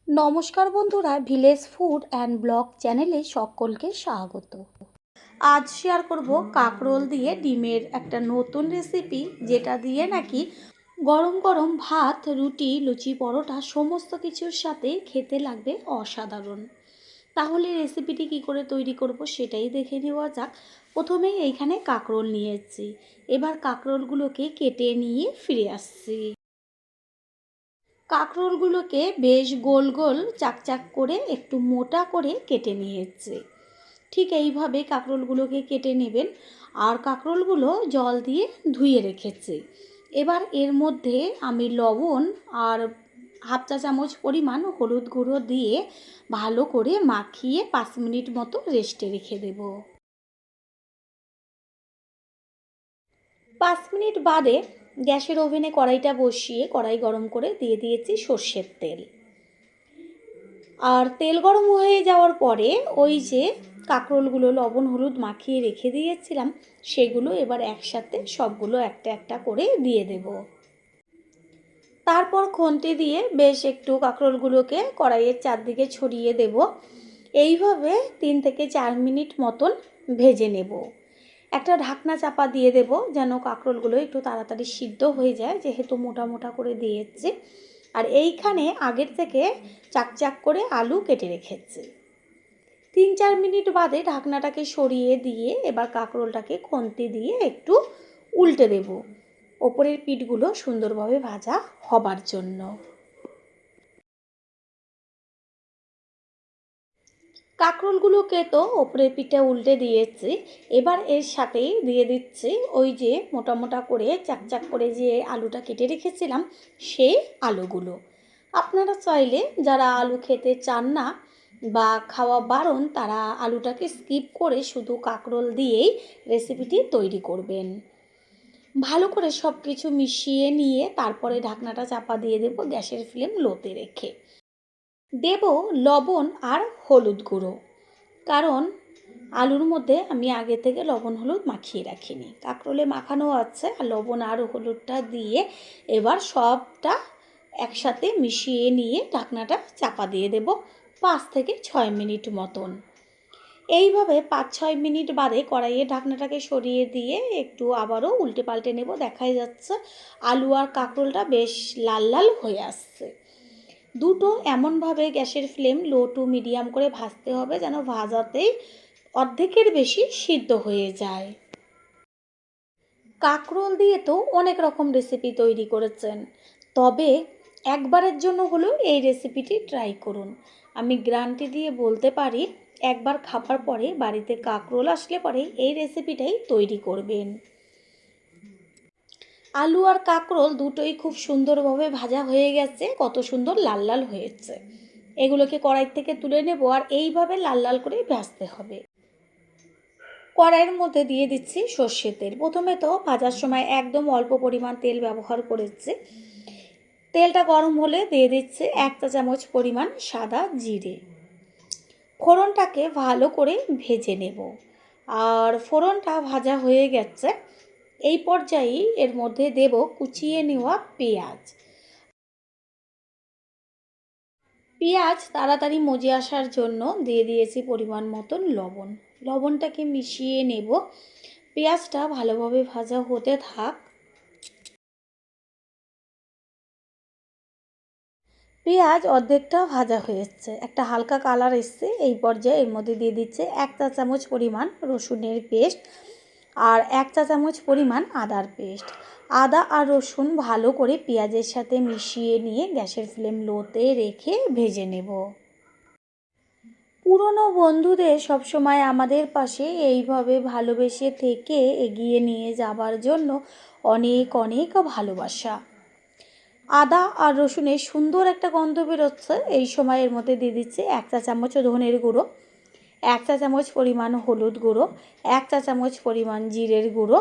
নমস্কার বন্ধুরা, village food and blog চ্যানেলে সকলকে স্বাগত। আজ শেয়ার করব কাঁকরোল দিয়ে ডিমের একটা নতুন রেসিপি, যেটা দিয়ে নাকি গরম গরম ভাত, রুটি, লুচি, পরোটা সমস্ত কিছুর সাথে খেতে লাগবে অসাধারণ। তাহলে রেসিপিটি কি করে তৈরি করব সেটাই দেখে নেওয়া যাক। প্রথমেই এইখানে কাঁকরোল নিয়েছি, এবার কাঁকরোলগুলোকে কেটে নিয়ে ফিরে আসছি। কাঁকরোলগুলোকে বেশ গোল গোল চাকচাক করে একটু মোটা করে কেটে নিয়েছি। ঠিক এইভাবে কাঁকরোলগুলোকে কেটে নেবেন। আর কাঁকরোলগুলো জল দিয়ে ধুয়ে রেখেছি। এবার এর মধ্যে আমি লবণ আর হাফ চা চামচ পরিমাণ হলুদ গুঁড়ো দিয়ে ভালো করে মাখিয়ে 5 মিনিট মতো রেস্টে রেখে দেব। 5 মিনিট বাদে গ্যাসের ওভেনে কড়াইটা বসিয়ে কড়াই গরম করে দিয়ে দিয়েছি সর্ষের তেল। আর তেল গরম হয়ে যাওয়ার পরে ওই যে কাঁকরোলগুলো লবণ হলুদ মাখিয়ে রেখে দিয়েছিলাম, সেগুলো এবার একসাথে সবগুলো একটা একটা করে দিয়ে দেব। তারপর খুন্তি দিয়ে বেশ একটু কাঁকরোলগুলোকে কড়াইয়ের চারদিকে ছড়িয়ে দেব। এইভাবে 3 থেকে 4 মিনিট মতন ভেজে নেব। একটা ঢাকনা চাপা দিয়ে দেব যেন কাঁকরোলগুলো একটু তাড়াতাড়ি সিদ্ধ হয়ে যায়, যেহেতু মোটা মোটা করে দিয়েছি। আর এইখানে আগের থেকে চাকচাক করে আলু কেটে রেখেছি। 3-4 মিনিট বাদে ঢাকনাটাকে সরিয়ে দিয়ে এবার কাঁকরোলটাকে খুন্তি দিয়ে একটু উল্টে দেব, ওপরের পিঠগুলো সুন্দরভাবে ভাজা হবার জন্য। কাঁকরোলগুলোকে তো ওপরের পিঠে উল্টে দিয়েছি, এবার এর সাথেই দিয়ে দিচ্ছি ওই যে মোটা মোটা করে চাকচাক করে যে আলুটা কেটে রেখেছিলাম, সেই আলুগুলো। আপনারা চাইলে যারা আলু খেতে চান না বা খাওয়া বারণ, তারা আলুটাকে স্কিপ করে শুধু কাঁকরোল দিয়েই রেসিপিটি তৈরি করবেন। ভালো করে সব কিছু মিশিয়ে নিয়ে তারপরে ঢাকনাটা চাপা দিয়ে দেব গ্যাসের ফ্লেম লোতে রেখে। দেব লবণ আর হলুদ গুঁড়ো, কারণ আলুর মধ্যে আমি আগে থেকে লবণ হলুদ মাখিয়ে রাখিনি, কাঁকরোলে মাখানো আছে। আর লবণ আর হলুদটা দিয়ে এবার সবটা একসাথে মিশিয়ে নিয়ে ঢাকনাটা চাপা দিয়ে দেব 5 থেকে 6 মিনিট মতন। এইভাবে 5-6 মিনিট বাদে কড়াইয়ে ঢাকনাটাকে সরিয়ে দিয়ে একটু আবারও উল্টে পাল্টে নেব। দেখাই যাচ্ছে আলু আর কাঁকরোলটা বেশ লাল লাল হয়ে আসছে। দুটো এমনভাবে গ্যাসের ফ্লেম লো টু মিডিয়াম করে ভাজতে হবে যেন ভাজাতেই অর্ধেকের বেশি সিদ্ধ হয়ে যায়। কাঁকরোল দিয়ে তো অনেক রকম রেসিপি তৈরি করেছেন, তবে একবারের জন্য হলেও এই রেসিপিটি ট্রাই করুন। আমি গ্যারান্টি দিয়ে বলতে পারি, একবার খাবার পরে বাড়িতে কাঁকরোল আসলে পরে এই রেসিপিটাই তৈরি করবেন। আলু আর কাঁকরোল দুটোই খুব সুন্দরভাবে ভাজা হয়ে গেছে, কত সুন্দর লাল লাল হয়েছে। এগুলোকে কড়াই থেকে তুলে নেব আর এইভাবে লাল লাল করে ভাজতে হবে। কড়াইয়ের মধ্যে দিয়ে দিচ্ছি সর্ষের তেল। প্রথমে তো ভাজার সময় একদম অল্প পরিমাণ তেল ব্যবহার করেছি। তেলটা গরম হলে দিয়ে দিচ্ছি 1 চা চামচ পরিমাণ সাদা জিরে। ফোড়নটাকে ভালো করে ভেজে নেব। আর ফোড়নটা ভাজা হয়ে গেছে, এই পর্যায়ে এর মধ্যে দেব কুচিয়ে নেওয়া পেঁয়াজ। পেঁয়াজ তাড়াতাড়ি মজে আসার জন্য দিয়ে দিয়েছি পরিমাণ মতন লবণ। লবণটাকে মিশিয়ে নেব। পেঁয়াজটা ভালোভাবে ভাজা হতে থাক। পেঁয়াজ অর্ধেকটা ভাজা হয়েছে, একটা হালকা কালার এসছে। এই পর্যায়ে এর মধ্যে দিয়ে দিচ্ছে 1 চা চামচ পরিমাণ রসুনের পেস্ট আর 1 চা চামচ পরিমাণ আদার পেস্ট। আদা আর রসুন ভালো করে পেঁয়াজের সাথে মিশিয়ে নিয়ে গ্যাসের ফ্লেম লোতে রেখে ভেজে নেব। পুরনো বন্ধুদের সবসময় আমাদের পাশে এইভাবে ভালোবেসে থেকে এগিয়ে নিয়ে যাবার জন্য অনেক অনেক ভালোবাসা। আদা আর রসুনের সুন্দর একটা গন্ধ বেরোচ্ছে, এই সময় এর মধ্যে দিয়ে দিচ্ছে 1 চা চামচ ধনের গুঁড়ো, 1 চা চামচ পরিমাণ হলুদ গুঁড়ো, 1 চা চামচ পরিমাণ জিরের গুঁড়ো,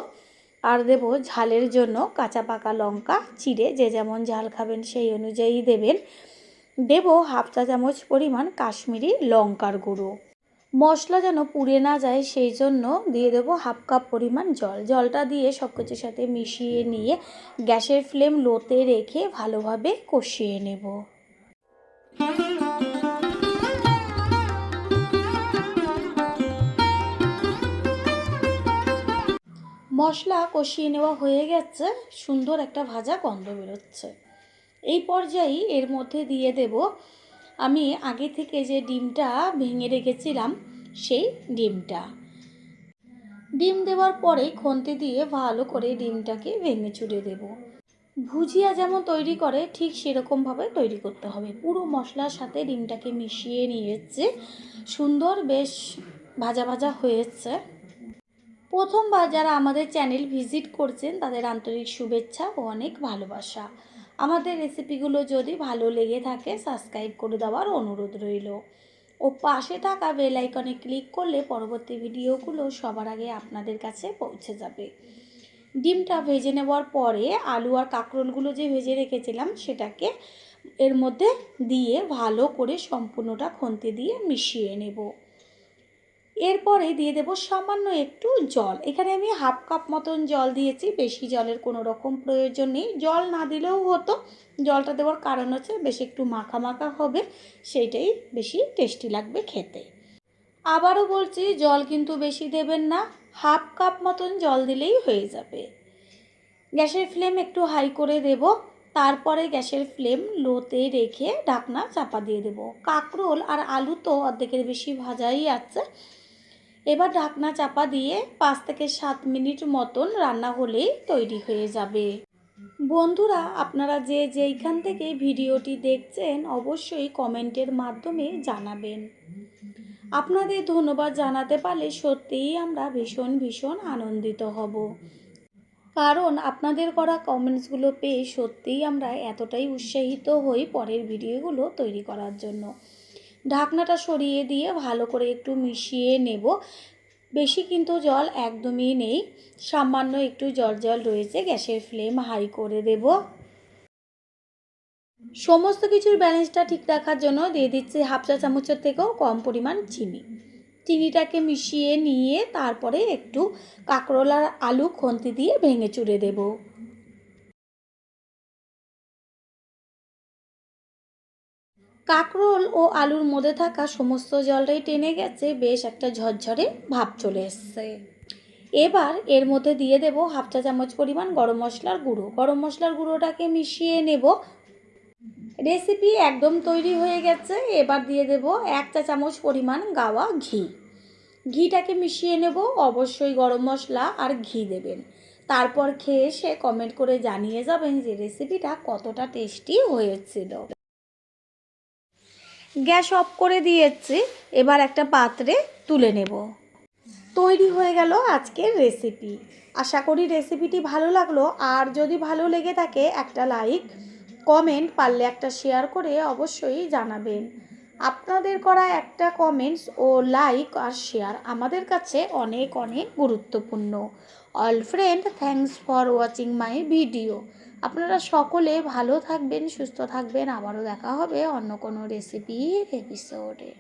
আর দেব ঝালের জন্য কাঁচা পাকা লঙ্কা চিড়ে, যে যেমন ঝাল খাবেন সেই অনুযায়ী দেবেন। দেব হাফ চা চামচ পরিমাণ কাশ্মীরি লঙ্কার গুঁড়ো। মশলা যেন পুড়ে না যায় সেই জন্য দিয়ে দেবো হাফ কাপ পরিমাণ জল। জলটা দিয়ে সব কিছুর সাথে মিশিয়ে নিয়ে গ্যাসের ফ্লেম লোতে রেখে ভালোভাবে কষিয়ে নেব। মশলা কষিয়ে নেওয়া হয়ে গেছে, সুন্দর একটা ভাজা গন্ধ বেরোচ্ছে। এই পর্যায়ে এর মধ্যে দিয়ে দেব আমি আগে থেকে যে ডিমটা ভেঙে রেখেছিলাম সেই ডিমটা। ডিম দেওয়ার পরে খুন্তি দিয়ে ভালো করে ডিমটাকে ভেঙে চুড়ে দেব। ভুজিয়া যেমন তৈরি করে ঠিক সেরকমভাবে তৈরি করতে হবে। পুরো মশলার সাথে ডিমটাকে মিশিয়ে নিয়েছে, সুন্দর বেশ ভাজা ভাজা হয়েছে। প্রথমবার যারা আমাদের চ্যানেল ভিজিট করছেন তাদের আন্তরিক শুভেচ্ছা ও অনেক ভালোবাসা। আমাদের রেসিপিগুলো যদি ভালো লেগে থাকে সাবস্ক্রাইব করে দেওয়ার অনুরোধ রইল ও পাশে থাকা বেল আইকনে ক্লিক করলে পরবর্তী ভিডিওগুলো সবার আগে আপনাদের কাছে পৌঁছে যাবে। ডিমটা ভেজে নেওয়ার পরে আলু আর কাঁকরোলগুলো যে ভেজে রেখেছিলাম সেটাকে এর মধ্যে দিয়ে ভালো করে সম্পূর্ণটা খুন্তি দিয়ে মিশিয়ে নেব। এরপরে দিয়ে দেব সামান্য একটু জল। এখানে আমি হাফ কাপ মতন জল দিয়েছি, বেশি জলের কোনো রকম প্রয়োজন নেই। জল না দিলেও হতো, জলটা দেওয়ার কারণ হচ্ছে বেশি একটু মাখা মাখা হবে, সেইটাই বেশি টেস্টি লাগবে খেতে। আবারও বলছি জল কিন্তু বেশি দেবেন না, হাফ কাপ মতন জল দিলেই হয়ে যাবে। গ্যাসের ফ্লেম একটু হাই করে দেব, তারপরে গ্যাসের ফ্লেম লোতে রেখে ঢাকনা চাপা দিয়ে দেব। কাঁকরোল আর আলু তো অর্ধেকের বেশি ভাজাই আছে। এবার ঢাকনা চাপা দিয়ে 5 থেকে 7 মিনিট মতন রান্না হলেই তৈরি হয়ে যাবে। বন্ধুরা, আপনারা যে যেইখান থেকে ভিডিওটি দেখছেন অবশ্যই কমেন্টের মাধ্যমে জানাবেন। আপনাদের ধন্যবাদ জানাতে পারলে সত্যিই আমরা ভীষণ ভীষণ আনন্দিত হব, কারণ আপনাদের করা কমেন্টসগুলো পেয়ে সত্যিই আমরা এতটাই উৎসাহিত হই পরের ভিডিওগুলো তৈরি করার জন্য। ঢাকনাটা সরিয়ে দিয়ে ভালো করে একটু মিশিয়ে নেব। বেশি কিন্তু জল একদমই নেই, সামান্য একটু জল জল রয়েছে। গ্যাসের ফ্লেম হাই করে দেব। সমস্ত কিছুর ব্যালেন্সটা ঠিক রাখার জন্য দিয়ে দিচ্ছি হাফ চা চামচের থেকেও কম পরিমাণ চিনি। চিনিটাকে মিশিয়ে নিয়ে তারপরে একটু কাঁকরোল আর আলু খুন্তি দিয়ে ভেঙে চুড়ে দেব। কাঁকরোল ও আলুর মধ্যে থাকা সমস্ত জলটাই টেনে গেছে, বেশ একটা ঝরঝরে ভাব চলে এসছে। এবার এর মধ্যে দিয়ে দেব হাফ চা চামচ পরিমাণ গরম মশলার গুঁড়ো। গরম মশলার গুঁড়োটাকে মিশিয়ে নেব। রেসিপি একদম তৈরি হয়ে গেছে। এবার দিয়ে দেব 1 চা চামচ পরিমাণ গাওয়া ঘি। ঘিটাকে মিশিয়ে নেব। অবশ্যই গরম মশলা আর ঘি দেবেন। তারপর খেয়ে এসে কমেন্ট করে জানিয়ে যাবেন যে রেসিপিটা কতটা টেস্টি হয়েছিল। গ্যাস অফ করে দিয়েছি, এবার একটা পাত্রে তুলে নেব। তৈরি হয়ে গেল আজকের রেসিপি। আশা করি রেসিপিটি ভালো লাগলো, আর যদি ভালো লেগে থাকে একটা লাইক, কমেন্ট, পারলে একটা শেয়ার করে অবশ্যই জানাবেন। আপনাদের করা একটা কমেন্টস ও লাইক আর শেয়ার আমাদের কাছে অনেক অনেক গুরুত্বপূর্ণ। All friend, thanks for watching my video. আপনারা সকলে ভালো থাকবেন, সুস্থ থাকবেন। আবারও দেখা হবে অন্য কোনো রেসিপির এপিসোডে।